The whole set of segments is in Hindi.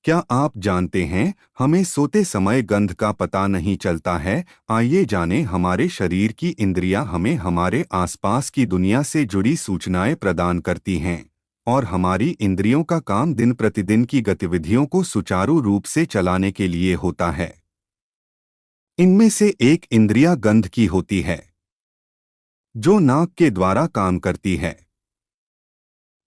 क्या आप जानते हैं, हमें सोते समय गंध का पता नहीं चलता है। आइए जानें, हमारे शरीर की इंद्रियां हमें हमारे आसपास की दुनिया से जुड़ी सूचनाएं प्रदान करती हैं और हमारी इंद्रियों का काम दिन प्रतिदिन की गतिविधियों को सुचारू रूप से चलाने के लिए होता है। इनमें से एक इंद्रिया गंध की होती है, जो नाक के द्वारा काम करती है।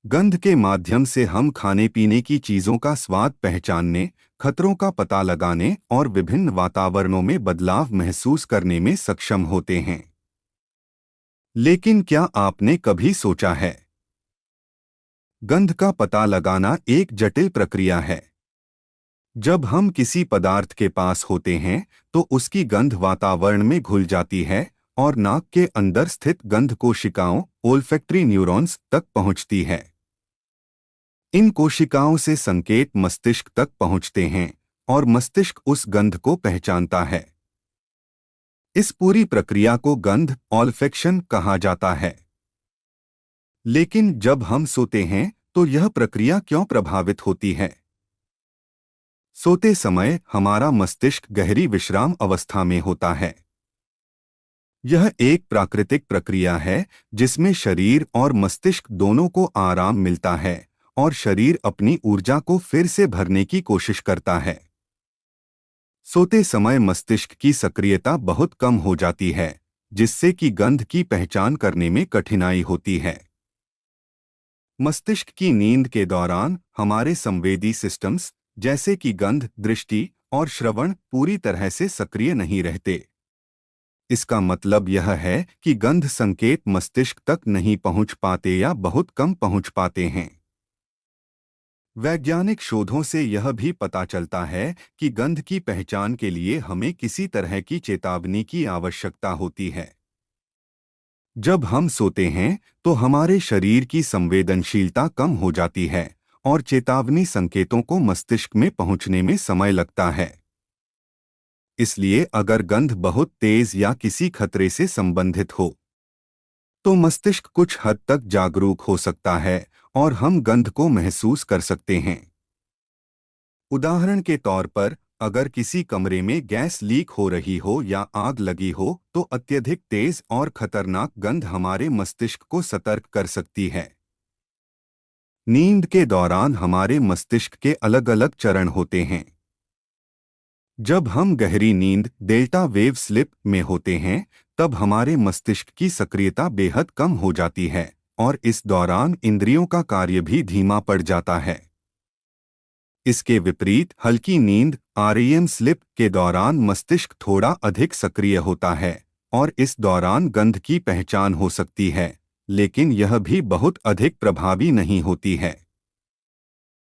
गंध के माध्यम से हम खाने पीने की चीजों का स्वाद पहचानने, खतरों का पता लगाने और विभिन्न वातावरणों में बदलाव महसूस करने में सक्षम होते हैं। लेकिन क्या आपने कभी सोचा है, गंध का पता लगाना एक जटिल प्रक्रिया है। जब हम किसी पदार्थ के पास होते हैं तो उसकी गंध वातावरण में घुल जाती है और नाक के अंदर स्थित गंध कोशिकाओं ओल्फैक्टरी न्यूरॉन्स तक पहुंचती है। इन कोशिकाओं से संकेत मस्तिष्क तक पहुंचते हैं और मस्तिष्क उस गंध को पहचानता है। इस पूरी प्रक्रिया को गंध ऑल्फैक्शन कहा जाता है। लेकिन जब हम सोते हैं तो यह प्रक्रिया क्यों प्रभावित होती है? सोते समय हमारा मस्तिष्क गहरी विश्राम अवस्था में होता है। यह एक प्राकृतिक प्रक्रिया है जिसमें शरीर और मस्तिष्क दोनों को आराम मिलता है और शरीर अपनी ऊर्जा को फिर से भरने की कोशिश करता है। सोते समय मस्तिष्क की सक्रियता बहुत कम हो जाती है, जिससे कि गंध की पहचान करने में कठिनाई होती है। मस्तिष्क की नींद के दौरान हमारे संवेदी सिस्टम्स जैसे कि गंध, दृष्टि और श्रवण पूरी तरह से सक्रिय नहीं रहते। इसका मतलब यह है कि गंध संकेत मस्तिष्क तक नहीं पहुंच पाते या बहुत कम पहुंच पाते हैं। वैज्ञानिक शोधों से यह भी पता चलता है कि गंध की पहचान के लिए हमें किसी तरह की चेतावनी की आवश्यकता होती है। जब हम सोते हैं तो हमारे शरीर की संवेदनशीलता कम हो जाती है और चेतावनी संकेतों को मस्तिष्क में पहुंचने में समय लगता है। इसलिए अगर गंध बहुत तेज या किसी खतरे से संबंधित हो तो मस्तिष्क कुछ हद तक जागरूक हो सकता है और हम गंध को महसूस कर सकते हैं। उदाहरण के तौर पर, अगर किसी कमरे में गैस लीक हो रही हो या आग लगी हो तो अत्यधिक तेज और खतरनाक गंध हमारे मस्तिष्क को सतर्क कर सकती है। नींद के दौरान हमारे मस्तिष्क के अलग अलग चरण होते हैं। जब हम गहरी नींद डेल्टा वेव स्लिप में होते हैं तब हमारे मस्तिष्क की सक्रियता बेहद कम हो जाती है और इस दौरान इंद्रियों का कार्य भी धीमा पड़ जाता है। इसके विपरीत हल्की नींद आरईएम स्लिप के दौरान मस्तिष्क थोड़ा अधिक सक्रिय होता है और इस दौरान गंध की पहचान हो सकती है, लेकिन यह भी बहुत अधिक प्रभावी नहीं होती है।